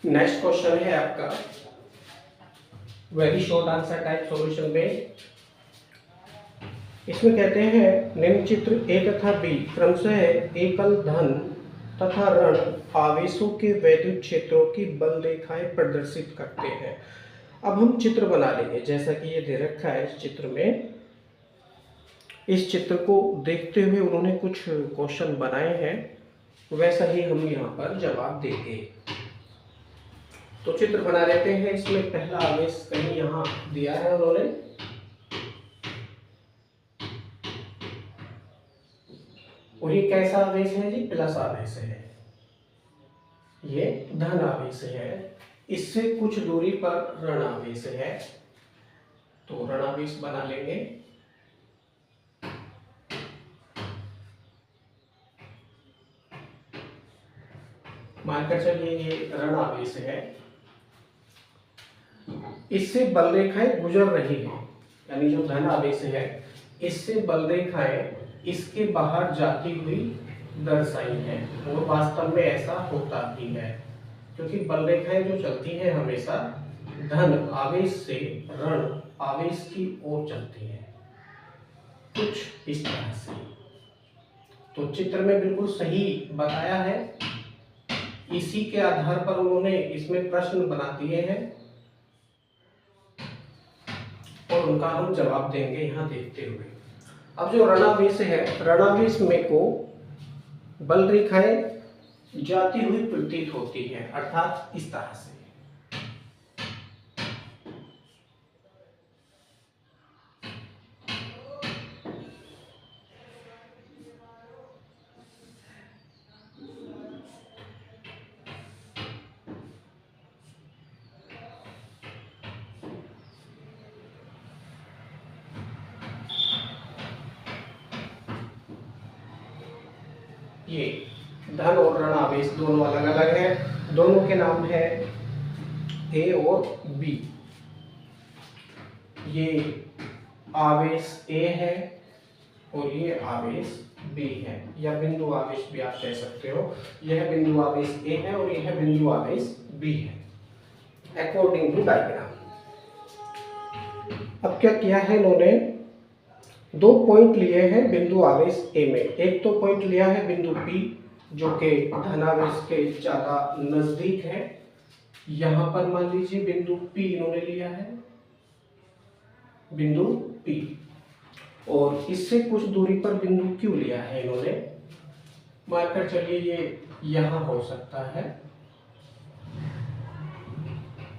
Next question है आपका very short answer type solution में। इसमें कहते हैं निम्न चित्र ए तथा बी क्रमशः एकल धन तथा ऋण आवेशों के वैद्युत क्षेत्रों की बल रेखाएं प्रदर्शित करते हैं। अब हम चित्र बना लेंगे जैसा कि ये दे रखा है इस चित्र में। इस चित्र को देखते हुए उन्होंने कुछ क्वेश्चन बनाए हैं, वैसा ही हम यहाँ पर जवाब देंगे। तो चित्र बना लेते हैं। इसमें पहला आवेश कहीं यहाँ दिया है उन्होंने, और ये कैसा आवेश है जी? प्लस आवेश है, ये धन आवेश है। इससे कुछ दूरी पर ऋण आवेश है, तो ऋण आवेश बना लेंगे। मानकर चलिए ये ऋण आवेश है, इससे बल रेखाएं गुजर रही हैं, यानी जो धन आवेश है इससे बल रेखाएं इसके बाहर जाती हुई दर्शाई है, और वास्तव में ऐसा होता भी है, क्योंकि बल रेखाएं जो चलती हैं हमेशा धन आवेश से ऋण आवेश की ओर चलती है, कुछ इस तरह से। तो चित्र में बिल्कुल सही बताया है, इसी के आधार पर उन्होंने इसमें प्रश्न बना दिए हैं और उनका हम जवाब देंगे यहाँ देखते हुए। अब जो ऋणावेश है, ऋणावेश में को बल रेखाएं जाती हुई प्रतीत होती है, अर्थात इस तरह से। ये धन और ऋण आवेश दोनों अलग अलग है, दोनों के नाम है ए और बी। ये आवेश ए है और ये आवेश बी है, या बिंदु आवेश भी आप कह सकते हो। यह बिंदु आवेश ए है और यह बिंदु आवेश बी है अकॉर्डिंग टू डायग्राम। अब क्या किया है इन्होंने, दो पॉइंट लिए हैं बिंदु आवेश ए में। एक तो पॉइंट लिया है बिंदु पी जो कि धनावेश के ज्यादा नजदीक है, यहां पर मान लीजिए बिंदु पी इन्होंने लिया है, बिंदु पी, और इससे कुछ दूरी पर बिंदु क्यू लिया है इन्होंने। मानकर चलिए ये यहां हो सकता है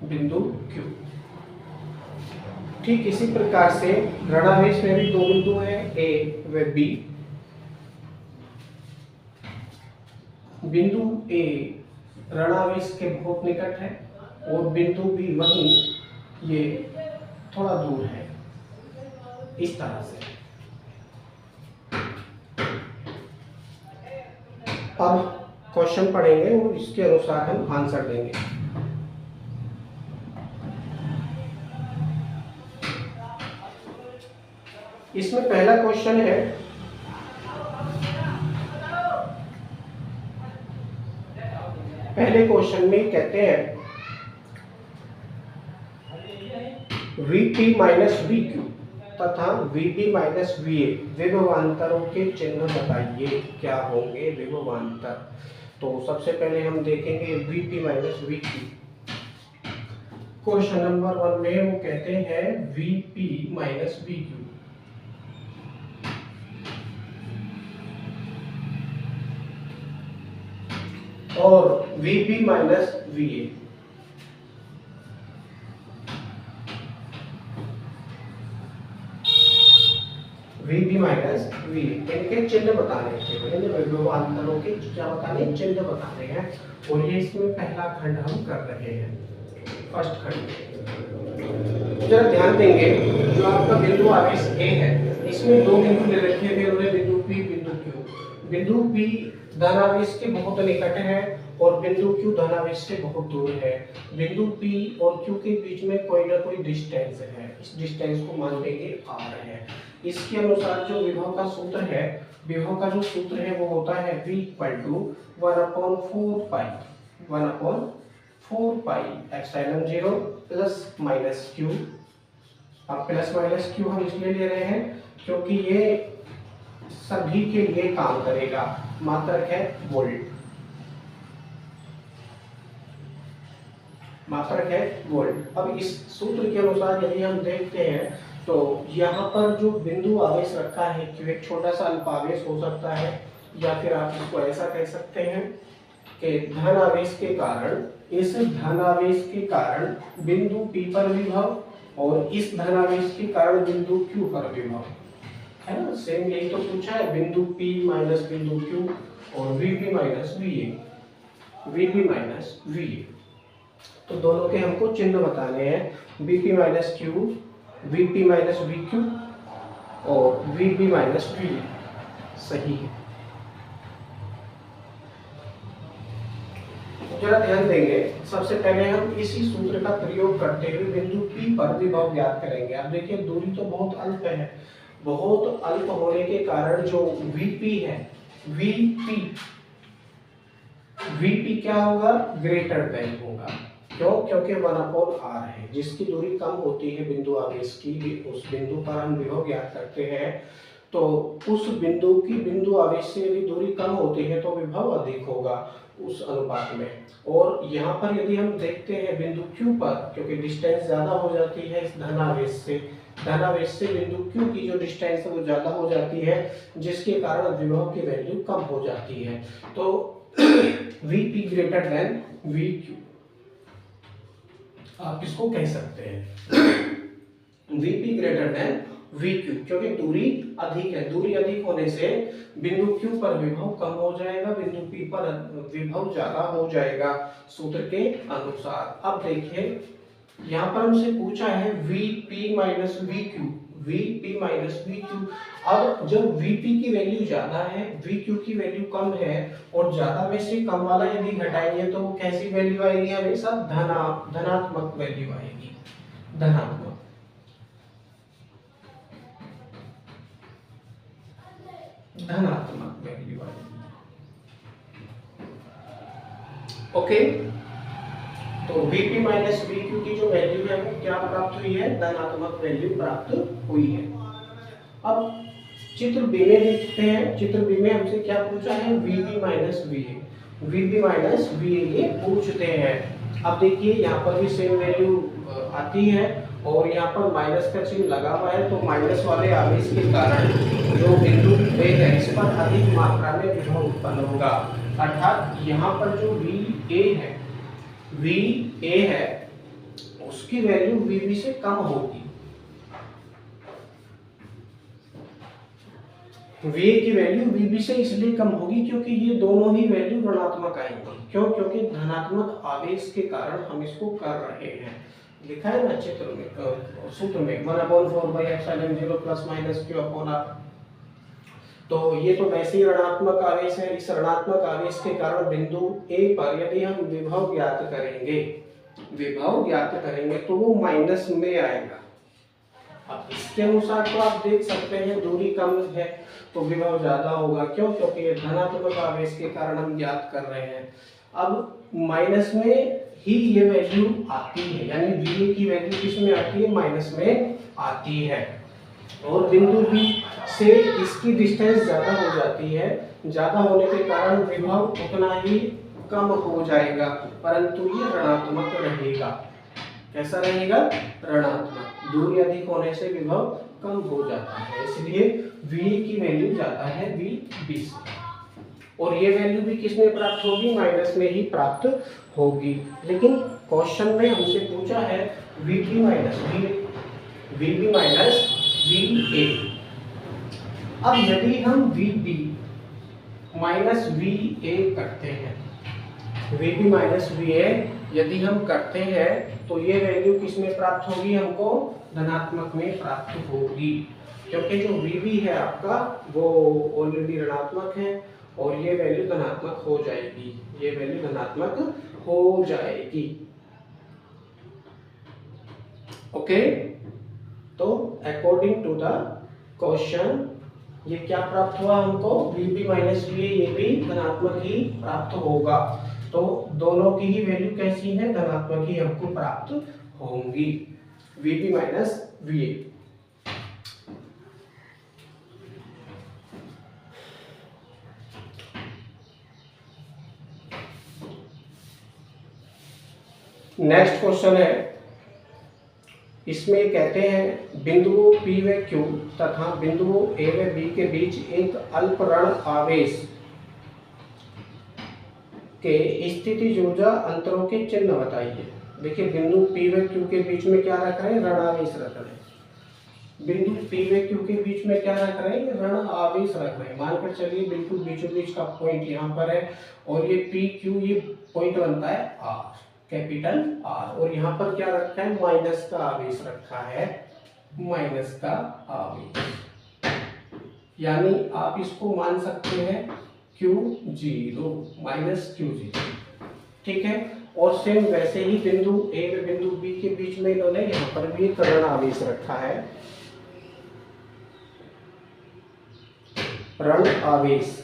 बिंदु क्यू। ठीक इसी प्रकार से ऋणावेश में भी दो बिंदु हैं, ए व बी। बिंदु ए ऋणावेश के बहुत निकट है और बिंदु बी वहीं ये थोड़ा दूर है, इस तरह से। अब क्वेश्चन पढ़ेंगे और इसके अनुसार हम आंसर देंगे। इसमें पहला क्वेश्चन है, पहले क्वेश्चन में कहते हैं Vp माइनस Vq तथा Vp माइनस Va विभवांतरों के चिन्ह बताइए, क्या होंगे विभवांतर। तो सबसे पहले हम देखेंगे Vp minus Vq। Question number 1 में वो कहते हैं Vp माइनस Vq, और Vp minus Va। Vp minus Va इनके चिन्ह बताने हैं, विभवांतरों के क्या बताने, चिन्ह बताने हैं। और ये इसमें पहला खंड हम कर रहे हैं, फर्स्ट खंड। जरा ध्यान देंगे, जो आपका बिंदु आवेश ए है इसमें दो बिंदु ले रखे थे उन्होंने, बिंदु P बिंदु Q। बिंदु P धनावेश के बहुत निकट है और बिंदु Q धनावेश से बहुत दूर है। बिंदु P और Q के बीच में कोई ना कोई डिस्टेंस है, इस डिस्टेंस को मान लेंगे r है। इसके अनुसार जो विभव का सूत्र है, विभव का जो सूत्र है वो होता है V = 1/4 पाई, 1/4 4 पाई एप्सिलॉन 0 प्लस माइनस क्यू। अब प्लस माइनस क्यू हम इसलिए ले रहे हैं क्योंकि ये सभी के लिए काम करेगा, मात्रक है वोल्ट, मात्रक है वोल्ट। अब इस सूत्र के अनुसार यदि हम देखते हैं तो यहाँ पर जो बिंदु आवेश रखा है कि एक छोटा सा अल्पावेश हो सकता है, या फिर आप इसको ऐसा कह सकते हैं कि धन आवेश के कारण, इस धन आवेश के कारण बिंदु P पर विभव और इस धन आवेश के कारण बिंदु Q पर विभव, है ना। सेम यही तो पूछा है, बिंदु P माइनस बिंदु Q और VP minus VA, VP minus VA। तो दोनों के हमको चिन्ह बताने हैं, BP minus Q, VP minus VQ और VB माइनस VA। सही है। जरा ध्यान देंगे, सबसे पहले हम इसी सूत्र का प्रयोग करते हुए बिंदु P पर विभव ज्ञात करेंगे। अब देखिए दूरी तो बहुत अल्प है, बहुत अल्प होने के कारण जो VP है, VP क्या होगा, ग्रेटर देन होगा। क्यों? क्योंकि 1/r है, जिसकी दूरी कम होती है बिंदु आवेश की, उस बिंदु पर हम विभव ज्ञात करते हैं। तो उस बिंदु की बिंदु आवेश से यदि दूरी कम होती है तो विभव अधिक होगा उस अनुपात में। और यहाँ पर यदि हम देखते हैं बिंदु Q पर, क्योंकि डिस्टेंस ज्यादा हो जाती है इस धनावेश से, धनावेश से बिंदु Q की जो डिस्टेंस है वो ज्यादा हो जाती है, जिसके कारण विभव की वैल्यू कम हो जाती है। तो VP ग्रेटर देन VQ आप इसको कह सकते हैं, VP ग्रेटर देन VQ, क्योंकि दूरी अधिक है। दूरी अधिक होने से बिंदु Q पर विभव कम हो जाएगा, बिंदु P पर विभव ज्यादा हो जाएगा सूत्र के अनुसार। अब देखिए यहाँ पर हमसे पूछा है VP minus VQ, VP minus VQ। अब जब VP की वैल्यू ज्यादा है, VQ की वैल्यू कम है, और ज्यादा में से कम वाला यदि घटाएंगे तो कैसी वैल्यू आएगी, हमेशा धनात्मक वैल्यू आएगी, धनात्मक। धनात्मक वैल्यू आएगी। ओके, तो VP माइनस VQ की जो वैल्यू है वो क्या प्राप्त हुई है, धनात्मक वैल्यू प्राप्त हुई है। अब चित्र बी में देखते हैं, चित्र बी में हमसे क्या पूछा है, VB minus VA, VB minus VA ये पूछते हैं। अब देखिए यहाँ पर भी सेम वैल्यू आती है और यहाँ पर माइनस का चिन्ह लगा हुआ है, तो माइनस वाले आवेश के कारण जो बिंदु A है इस पर अधिक मात्रा में विभव उत्पन्न होगा। अर्थात यहाँ पर जो VA है उसकी वैल्यू VB से कम होगी। VA की वैल्यू VB से इसलिए कम होगी क्योंकि ये दोनों ही वैल्यू ऋणात्मक आएंगी। क्यों? क्योंकि धनात्मक आवेश के कारण हम इसको कर रहे हैं। लिखा है ना चित्र में, सूत्र में 1/4/ε0 प्लस माइनस Q/r। तो ये तो वैसे ही ऋणात्मक आवेश है। इस ऋणात्मक आवेश के कारण बिंदु A पर यदि हम विभव ज्ञात करेंगे तो वो माइनस में आएगा। अब इसके अनुसार तो आप देख सकते हैं दूरी कम है तो विभव ज्यादा होगा। क्यों? क्योंकि ये धनात्मक आवेश के कारण हम ज्ञात कर रहे हैं। अब माइनस में ही ये वैल्यू आती है, यानी VA की वैल्यू किसमें आती है, माइनस में आती है। और बिंदु B से इसकी डिस्टेंस ज्यादा हो जाती है, ज्यादा होने के कारण विभव उतना ही कम हो जाएगा, परंतु ये ऋणात्मक रहेगा। कैसा रहेगा? ऋणात्मक। दूरी अधिक होने से विभव कम हो जाता है, इसलिए VA की वैल्यू ज्यादा है VB से। और ये वैल्यू भी किसमें प्राप्त होगी, माइनस में ही प्राप्त होगी। लेकिन क्वेश्चन में हमसे पूछा है VB माइनस VA। अब यदि हम VB माइनस VA करते हैं, VB माइनस VA यदि हम करते हैं तो ये वैल्यू किसमें प्राप्त होगी, हमको धनात्मक में प्राप्त होगी। क्योंकि जो VB है आपका वो ऑलरेडी ऋणात्मक है और ये वैल्यू धनात्मक हो जाएगी, ये वैल्यू धनात्मक हो जाएगी। ओके, तो अकॉर्डिंग टू द क्वेश्चन ये क्या प्राप्त हुआ हमको, VB माइनस VA ये भी धनात्मक ही प्राप्त होगा। तो दोनों की ही वैल्यू कैसी है, धनात्मक ही हमको प्राप्त होंगी, Vb minus Va। Next question है, इसमें कहते हैं बिंदुओं P व Q तथा बिंदुओं A व B के बीच एक अल्प ऋण आवेश के स्थितिज ऊर्जा अंतरों के चिन्ह बताइए। देखिए बिंदु P व Q के बीच में क्या रख रहे हैं, ऋण आवेश रख रहे हैं। बिंदु P व Q के बीच में क्या रख रहे हैं, ऋण आवेश रख रहे हैं। मानकर चलिए बिल्कुल बीचों बीच का पॉइंट यहाँ पर है और ये PQ ये पॉइंट बनता है R, कैपिटल R, और यहाँ पर क्या रखा है, माइनस का आवेश रखा है, माइनस का आवेश, यानी आप इसको मान सकते हैं Q0 माइनस Q0, ठीक है। और सेम वैसे ही बिंदु A व बिंदु B के बीच में इन्होंने यहाँ पर भी एक ऋण आवेश रखा है, ऋण आवेश।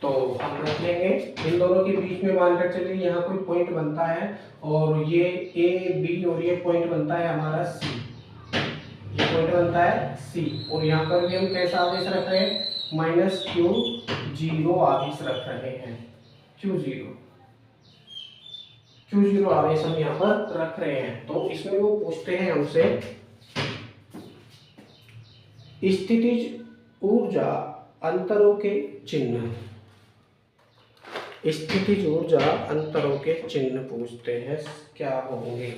तो हम रख लेंगे इन दोनों के बीच में, मानकर चलिए यहाँ कोई पॉइंट बनता है और ये A B और ये पॉइंट बनता है हमारा C, ये पॉइंट बनता है C, और यहाँ पर भी हम कैसा आवेश रख रहे हैं, माइनस Q0 आवेश रख रहे हैं, Q0 आवेश हम यहाँ पर रख रहे हैं। तो इसमें वो पूछते हैं हमसे स्थितिज ऊर्जा अंतरों के चिन्ह, स्थितिज ऊर्जा अंतरों के चिन्ह पूछते हैं, क्या होंगे।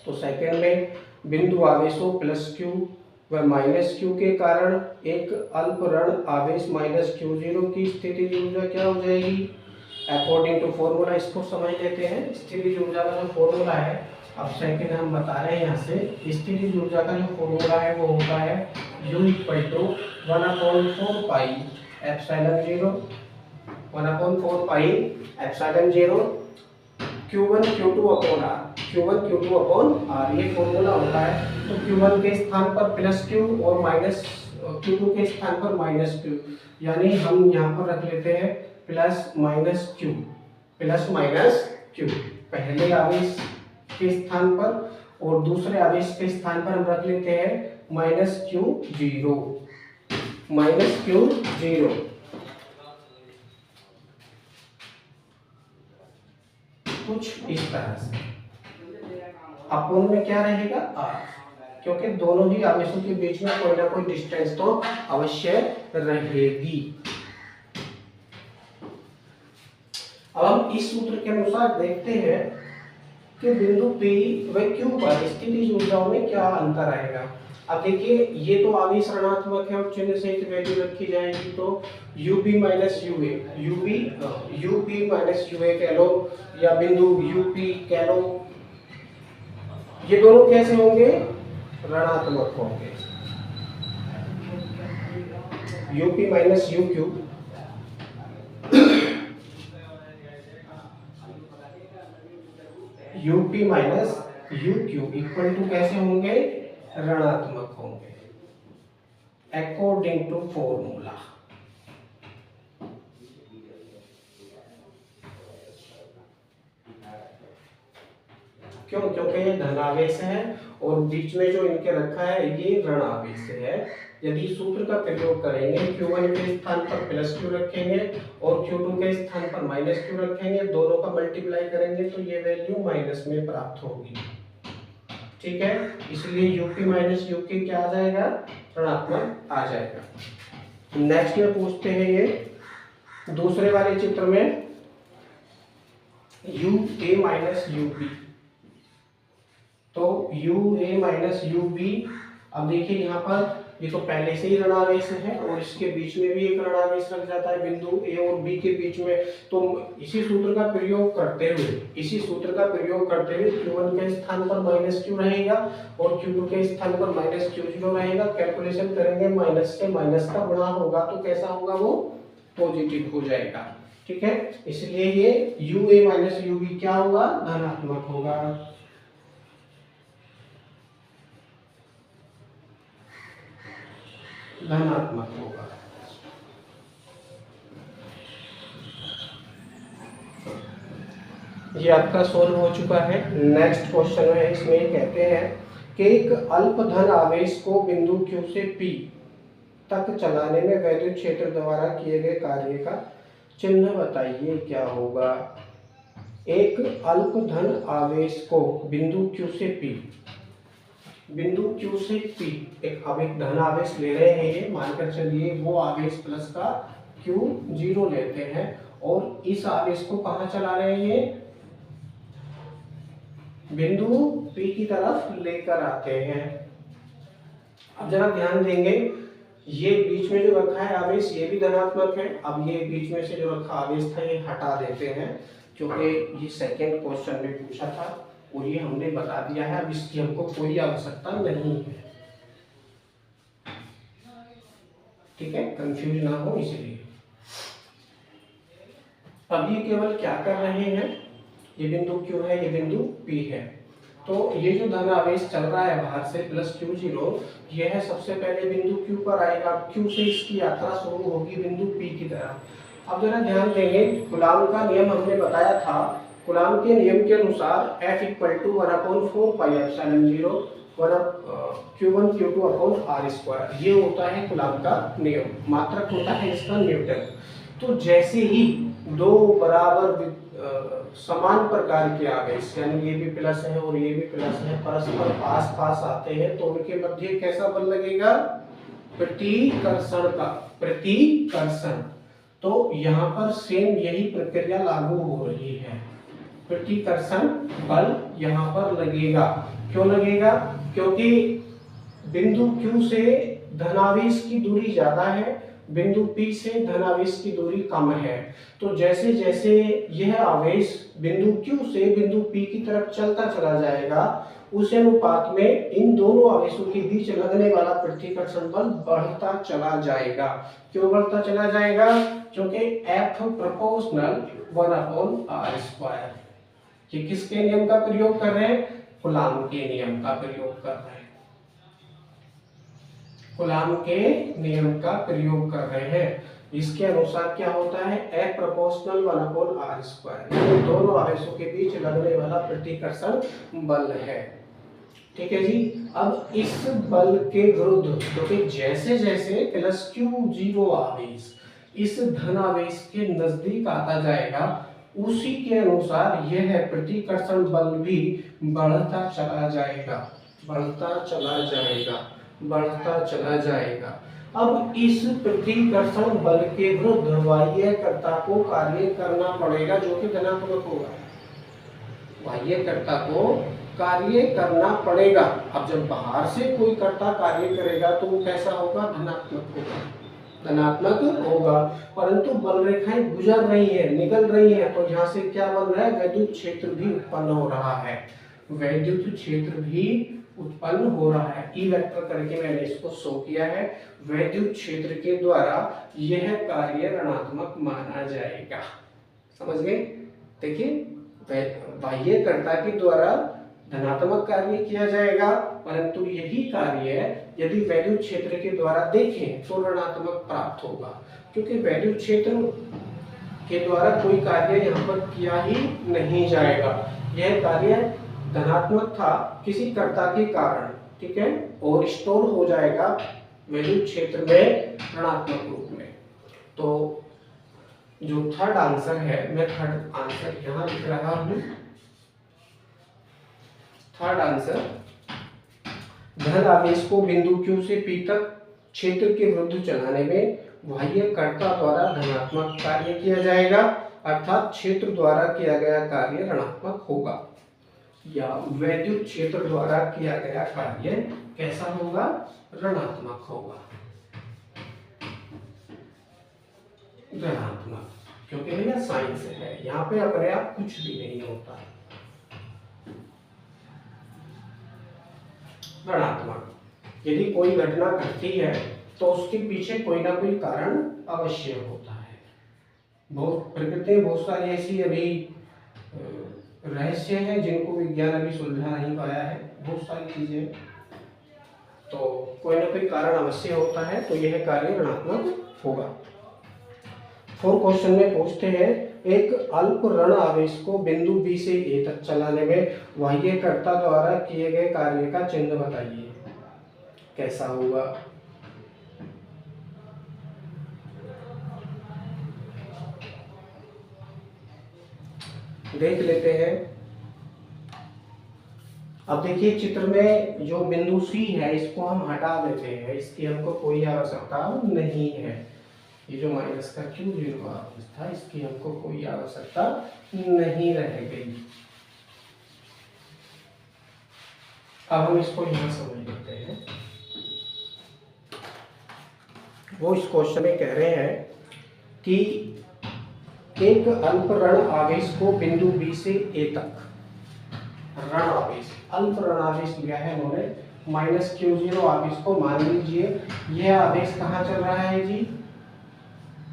तो सेकंड में बिंदु आवेशों प्लस Q व माइनस Q के कारण एक अल्प ऋण आवेश माइनस Q0 की स्थितिज ऊर्जा क्या हो जाएगी, अकॉर्डिंग टू फॉर्मूला। इसको समझ लेते हैं, स्थितिज ऊर्जा का जो फॉर्मूला है, अब सेकंड हम बता रहे हैं यहाँ से, स्थितिज ऊर्जा का जो फॉर्मूला है वो होता है U equal to 1/4 pi epsilon 0, 1/4 pi epsilon 0 Q1 Q2 upon R, Q1 Q2 upon R, ये फॉर्मूला होता है। तो Q1 के स्थान पर प्लस Q और माइनस Q2 के स्थान पर माइनस Q, यानी हम यहाँ पर रख लेते हैं plus minus Q, plus minus Q पहले आवेश के स्थान पर, और दूसरे आवेश के स्थान पर हम रख लेते हैं माइनस Q0, माइनस Q0। कुछ इस तरह से अपोन में क्या रहेगा R, क्योंकि दोनों ही आवेशों के बीच में कोई ना कोई डिस्टेंस तो अवश्य रहेगी। अब हम इस सूत्र के अनुसार देखते हैं कि बिंदु P व Q पर स्थितिज ऊर्जाओं में क्या अंतर आएगा। अब देखिए ये तो आवेश ऋणात्मक है और चिन्ह सहित वैल्यू रखी जाएगी, तो UB minus UA, UP minus UA कह लो या बिंदु UP कह लो, ये दोनों कैसे होंगे, ऋणात्मक होंगे। UP minus UQ, UP minus UQ equal to कैसे होंगे, ऋणात्मक होंगे, अकॉर्डिंग टू फॉर्मूला। क्यों, क्योंकि ये धन आवेश है और बीच में जो इनके रखा है ये ऋण आवेश है। यदि सूत्र का प्रयोग करेंगे, Q1 के स्थान पर प्लस Q रखेंगे और Q2 के स्थान पर माइनस Q रखेंगे, दोनों का मल्टीप्लाई करेंगे तो ये वैल्यू माइनस में प्राप्त होगी, ठीक है। इसलिए UP माइनस UK क्या आ जाएगा, ऋणात्मक आ जाएगा। नेक्स्ट में पूछते हैं ये दूसरे वाले चित्र में UA माइनस UB, तो UA माइनस UB, अब देखिए यहाँ पर ये तो पहले से ही ऋणावेश है और इसके बीच में भी एक ऋणावेश लग जाता है बिंदु A और B के बीच में। तो इसी सूत्र का प्रयोग करते हुए Q1 के स्थान पर माइनस Q रहेगा और Q2 के स्थान पर माइनस Q0 रहेगा। कैलकुलेशन करेंगे, माइनस से माइनस का गुणा होगा तो कैसा होगा, वो पॉजिटिव हो जाएगा, ठीक है। इसलिए ये UA माइनस UB क्या होगा, धनात्मक होगा। धनात्मक होगा। ये आपका सोल्व हो चुका है। नेक्स्ट क्वेश्चन है, इसमें कहते हैं कि एक अल्प धन आवेश को बिंदु Q से P तक चलाने में वैद्युत क्षेत्र द्वारा किए गए कार्य का चिन्ह बताइए क्या होगा। एक अल्प धन आवेश को बिंदु Q से P, बिंदु Q से P एक धन आवेश ले रहे हैं, ये मानकर चलिए वो आवेश प्लस का Q0 लेते हैं और इस आवेश को कहाँ चला रहे हैं, बिंदु P की तरफ लेकर आते हैं। अब जरा ध्यान देंगे, ये बीच में जो रखा है आवेश ये भी धनात्मक है। अब ये बीच में से जो रखा आवेश था ये हटा देते हैं, क्योंकि ये सेकंड क्वेश्चन में पूछा था और ये हमने बता दिया है, अब इसकी हमको कोई आवश्यकता नहीं है। ठीक है, कंफ्यूज ना हो इसलिए। अब ये केवल क्या कर रहे हैं, ये बिंदु Q है, ये बिंदु P है, तो ये जो धन आवेश चल रहा है बाहर से प्लस Q0, यह है सबसे पहले बिंदु Q पर आएगा, Q से इसकी यात्रा शुरू होगी बिंदु P की तरफ। अब जरा ध्यान देंगे, कूलॉम का नियम हमने बताया था, कूलॉम के नियम के अनुसार F = 1/4 pi epsilon 0 Q1 Q2/r², ये होता है कूलॉम का नियम, मात्रक होता है इसका न्यूटन। तो जैसे ही दो बराबर समान प्रकार के आवेश, यानी ये भी प्लस है और ये भी प्लस है, परस्पर पास पास आते हैं तो उनके मध्य कैसा बल लगेगा, प्रतिकर्षण का, प्रतिकर्षण। तो यहाँ पर सेम यही प्रक्रिया लागू हो रही है, प्रतिकर्षण बल यहाँ पर लगेगा। क्यों लगेगा, क्योंकि बिंदु Q से धनावेश की दूरी ज्यादा है, बिंदु P से धनावेश की दूरी कम है। तो जैसे जैसे यह आवेश बिंदु Q से बिंदु P की तरफ चलता चला जाएगा, उस अनुपात में इन दोनों आवेशों के बीच लगने वाला प्रतिकर्षण बल बढ़ता चला जाएगा। क्यों बढ़ता चला जाएगा, क्योंकि F प्रोपोर्शनल 1/r²। ये किसके नियम का प्रयोग कर रहे हैं, कूलॉम के नियम का प्रयोग कर रहे हैं, कूलॉम के नियम का प्रयोग कर रहे हैं। इसके अनुसार क्या होता है, F प्रोपोर्शनल 1/r², दोनों आवेशों के बीच लगने वाला प्रतिकर्षण बल है। ठीक है जी। अब इस बल के विरुद्ध, क्योंकि जैसे जैसे प्लस Q0 आवेश इस धन आवेश के नजदीक आता जाएगा, उसी के अनुसार यह प्रतिकर्षण बल भी बढ़ता चला जाएगा, बढ़ता चला जाएगा, बढ़ता चला जाएगा। अब इस प्रतिकर्षण बल के विरुद्ध बाह्यकर्ता को कार्य करना पड़ेगा, जो कि धनात्मक होगा, बाह्यकर्ता को कार्य करना पड़ेगा। अब जब बाहर से कोई कर्ता कार्य करेगा तो वो कैसा होगा, धनात्मक होगा, धनात्मक होगा। परंतु बल रेखाएं गुजर रही है, निकल रही है, तो यहाँ से क्या बन रहा है, वैद्युत क्षेत्र भी उत्पन्न हो रहा है, वैद्युत क्षेत्र भी उत्पन्न हो रहा है। ई वेक्टर करके मैंने इसको शो किया है। वैद्युत क्षेत्र के द्वारा यह कार्य ऋणात्मक माना जाएगा, समझ गए। देखिए, बाह्यकर्ता के द्वारा धनात्मक कार्य किया जाएगा, परंतु यही कार्य यदि वैद्युत क्षेत्र के द्वारा देखें तो ऋणात्मक प्राप्त होगा, क्योंकि वैद्युत क्षेत्र के द्वारा कोई कार्य यहाँ पर किया ही नहीं जाएगा। यह कार्य धनात्मक था किसी कर्ता के कारण, ठीक है, और स्टोर हो जाएगा वैद्युत क्षेत्र में ऋणात्मक रूप में। तो जो थर्ड आंसर है, मैं थर्ड आंसर यहाँ लिख रहा हूँ। थर्ड आंसर, धन आवेश को बिंदु Q से P तक क्षेत्र के विरुद्ध चलाने में बाह्यकर्ता द्वारा धनात्मक कार्य किया जाएगा, अर्थात क्षेत्र द्वारा किया गया कार्य ऋणात्मक होगा, या वैद्युत क्षेत्र द्वारा किया गया कार्य कैसा होगा, ऋणात्मक होगा, ऋणात्मक। क्योंकि भैया साइंस है, यहाँ पे अपने आप कुछ भी नहीं होता है, ऋणात्मक। यदि कोई घटना घटती है तो उसके पीछे कोई ना कोई कारण अवश्य होता है। बहुत प्रकृति में बहुत सारी ऐसी अभी रहस्य है जिनको विज्ञान अभी सुलझा नहीं पाया है, बहुत सारी चीजें, तो कोई ना कोई कारण अवश्य होता है, तो यह कार्य ऋणात्मक होगा। 4 क्वेश्चन में पूछते हैं, एक अल्प ऋण आवेश को बिंदु बी से ए तक चलाने में बाह्यकर्ता द्वारा किए गए कार्य का चिन्ह बताइए। कैसा होगा? देख लेते हैं। अब देखिए चित्र में जो बिंदु सी है इसको हम हटा देते हैं, इसकी हमको कोई आवश्यकता नहीं है। ये जो माइनस का Q0 था इसकी हमको कोई आवश्यकता नहीं रह गई। अब हम इसको यहाँ समझ लेते हैं। वो इस क्वेश्चन में कह रहे हैं कि एक अल्प ऋण आवेश को बिंदु बी से ए तक, ऋण आवेश, अल्प ऋण आवेश लिया है उन्होंने, माइनस Q0 आवेश को मान लीजिए। यह आवेश कहाँ चल रहा है जी?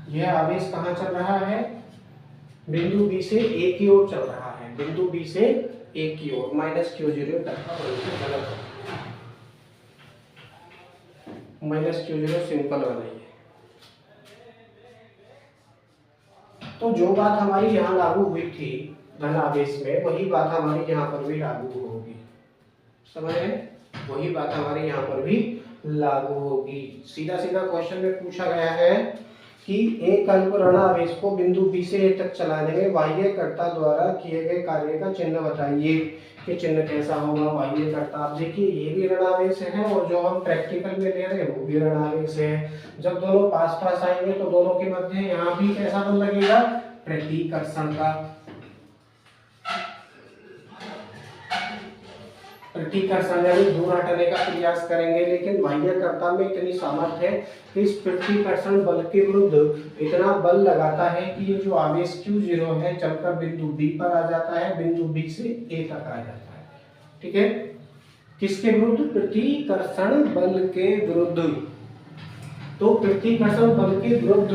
यह आवेश कहाँ चल रहा है? बिंदु बी से ए की ओर चल रहा है, बिंदु बी से ए की ओर, माइनस Q0 तक का गलत है, माइनस Q0 सिंपल बनाइए। तो जो बात हमारी यहाँ लागू हुई थी धन आवेश में, वही बात हमारी यहाँ पर भी लागू होगी। समझ रहे? वही बात हमारे यहाँ पर भी लागू होगी। सीधा सीधा क्वेश्चन में पूछा गया है कि एक अल्प ऋण आवेश को बिंदु बी से ए तक चलाने में बाह्यकर्ता द्वारा किए गए कार्य का चिन्ह बताइए कि चिन्ह कैसा होगा बाह्यकर्ता। आप देखिए ये भी ऋण आवेश है और जो हम प्रैक्टिकल में ले रहे हैं वो भी ऋण आवेश है। जब दोनों पास पास आएंगे तो दोनों के मध्य यहाँ भी कैसा बल लगेगा? प्रतिकर्षण का। प्रतिकर्षण यानी दूर हटाने का प्रयास करेंगे, लेकिन बाह्यकर्ता में इतनी सामर्थ्य है कि इस प्रतिकर्षण बल के विरुद्ध इतना बल लगाता है कि ये जो आवेश Q0 है चलकर बिंदु बी पर आ जाता है, बिंदु बी से ए तक आ जाता है। ठीक है? किसके विरुद्ध? प्रतिकर्षण बल के विरुद्ध। तो प्रतिकर्षण बल के विरुद्ध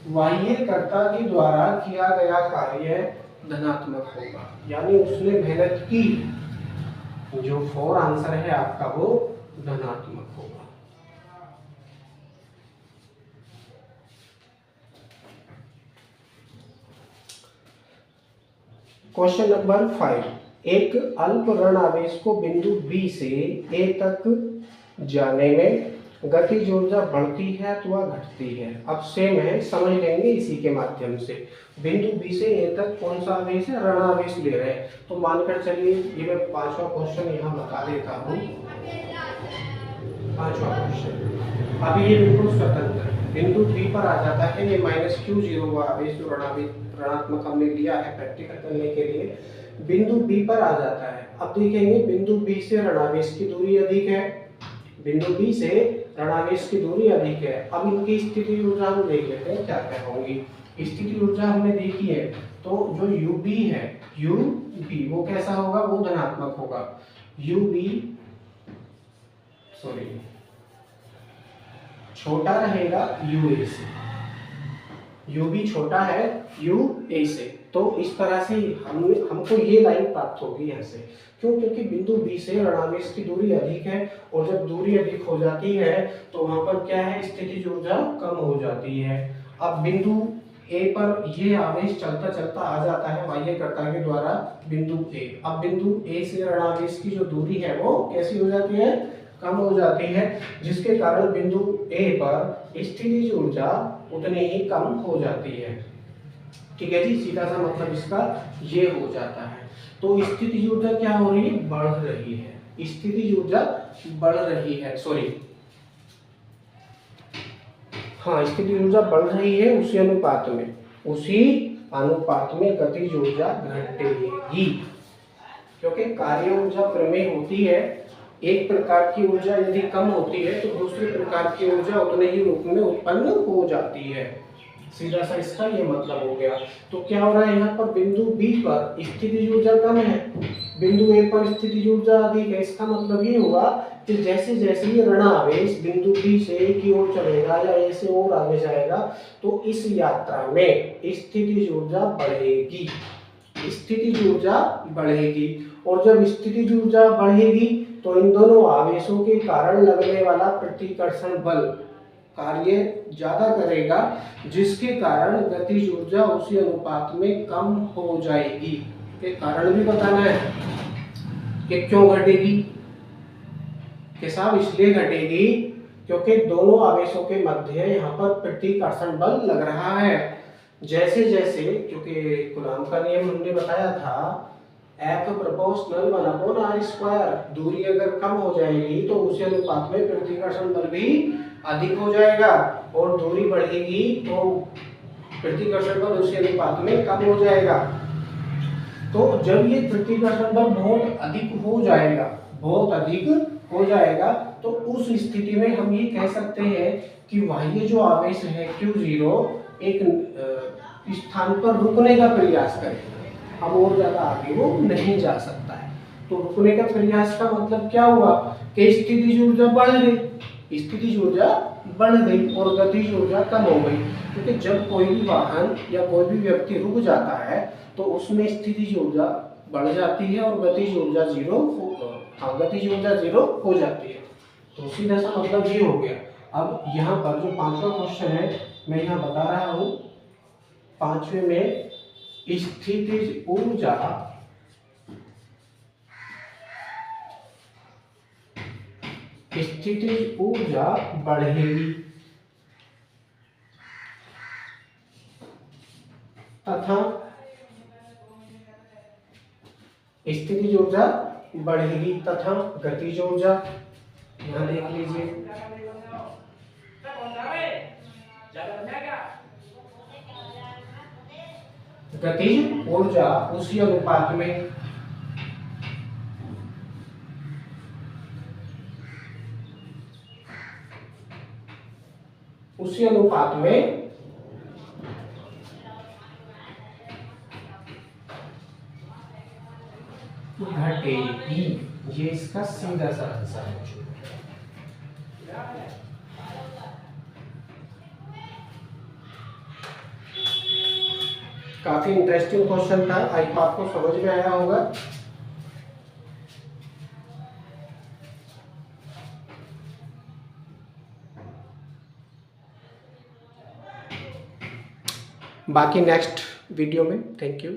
बाह्यकर्ता के द्वारा किया गया कार्य धनात्मक होगा, यानी उसने मेहनत की। जो 4 आंसर है आपका वो धनात्मक होगा। क्वेश्चन नंबर 5, एक अल्प ऋण आवेश को बिंदु बी से ए तक जाने में गतिज ऊर्जा बढ़ती है अथवा घटती है। अब सेम है, समझ लेंगे इसी के माध्यम से। बिंदु बी से ए तक कौन सा आवेश है? ऋण आवेश ले रहे हैं। तो मानकर चलिए ये मैं 5वां क्वेश्चन यहाँ बता देता हूँ। 5वां क्वेश्चन, अब ये बिल्कुल स्वतंत्र है, बिंदु बी पर आ जाता है। ये माइनस Q0 आवेश जो ऋणात्मक हमने लिया है प्रैक्टिकल करने के लिए, बिंदु बी पर आ जाता है। अब देखेंगे बिंदु बी से ऋण आवेश की दूरी अधिक है, बिंदु बी से ऋण आवेश की दूरी अधिक है। अब इनकी स्थिति ऊर्जा हम देख लेते हैं क्या क्या होंगी। स्थिति ऊर्जा हमने देखी है, तो जो UB है, UB वो कैसा होगा? वो धनात्मक होगा। UB सॉरी छोटा रहेगा UA से, UB छोटा है UA से। तो इस तरह से हमको ये लाइन प्राप्त होगी यहाँ से। क्यों? क्योंकि बिंदु बी से ऋण आवेश की दूरी अधिक है, और जब दूरी अधिक हो जाती है तो वहां पर क्या है? स्थितिज ऊर्जा कम हो जाती है। अब बिंदु ए पर ये आवेश चलता चलता आ जाता है बाह्यकर्ता के द्वारा बिंदु ए। अब बिंदु ए से ऋण आवेश की जो दूरी है वो कैसी हो जाती है? कम हो जाती है, जिसके कारण बिंदु ए पर स्थितिज ऊर्जा उतनी ही कम हो जाती है। ठीक है जी, सीधा सा मतलब इसका ये हो जाता है। तो स्थितिज ऊर्जा क्या हो रही है? बढ़ रही है। स्थितिज ऊर्जा बढ़ रही है, सॉरी हाँ, स्थितिज ऊर्जा बढ़ रही है। उसी अनुपात में गतिज ऊर्जा घटेगी, क्योंकि कार्य ऊर्जा प्रमेय होती है। एक प्रकार की ऊर्जा यदि कम होती है तो दूसरे प्रकार की ऊर्जा उतने ही रूप में उत्पन्न हो जाती है। सीधा सा इसका ये मतलब हो गया। तो क्या हो रहा है यहाँ पर? बिंदु बी पर स्थितिज ऊर्जा कम है, बिंदु ए पर स्थितिज ऊर्जा अधिक है। इसका मतलब ये हुआ कि जैसे जैसे ये ऋण आवेश बिंदु बी से ए की ओर चलेगा या ए से और आगे जाएगा, तो इस यात्रा में स्थितिज ऊर्जा बढ़ेगी, स्थितिज ऊर्जा बढ़ेगी। और जब स्थितिज ऊर्जा बढ़ेगी तो इन दोनों आवेशों के कारण लगने वाला प्रतिकर्षण बल कार्य ज्यादा करेगा, जिसके कारण गतिज ऊर्जा उसी अनुपात में कम हो जाएगी। ये कारण भी बताना है कि क्यों घटेगी। कि साहब इसलिए घटेगी क्योंकि दोनों आवेशों के मध्य यहाँ पर प्रतिकर्षण बल लग रहा है। जैसे जैसे, क्योंकि कूलॉम का नियम हमने बताया था, F प्रोपोर्शनल 1/r²। दूरी अगर कम हो जाएगी तो उसी अनुपात में प्रतिकर्षण बल भी अधिक हो जाएगा, और दूरी बढ़ेगी तो प्रतिकर्षण बल उसी अनुपात में कम हो जाएगा। तो जब ये प्रतिकर्षण बल बहुत अधिक हो जाएगा, बहुत अधिक हो जाएगा, तो उस स्थिति में हम ये कह सकते हैं कि बाह्य जो आवेश है Q0 एक स्थान पर रुकने का प्रयास करेगा, अब और ज्यादा आगे वो नहीं जा सकता है। तो रुकने का प्रयास का मतलब क्या हुआ कि स्थितिज ऊर्जा बढ़ गई, स्थितिज ऊर्जा बढ़ गई और गतिज ऊर्जा कम हो गई। क्योंकि जब कोई भी वाहन या कोई भी व्यक्ति रुक जाता है तो उसमें स्थितिज ऊर्जा बढ़ जाती है और गतिज ऊर्जा गतिज ऊर्जा जीरो हो जाती है। तो सीधा सा मतलब ये हो गया। अब यहाँ पर जो 5वां क्वेश्चन है मैं यहाँ बता रहा हूँ। 5वें में स्थितिज ऊर्जा बढ़ेगी तथा स्थितिज ऊर्जा बढ़ेगी तथा गतिज ऊर्जा, यहाँ देख लीजिए, गतिज ऊर्जा उसी अनुपात में घटेगी। ये इसका सीधा सा आंसर है। काफी इंटरेस्टिंग क्वेश्चन था, आई होप आपको समझ में आया होगा। बाकी नेक्स्ट वीडियो में। Thank you.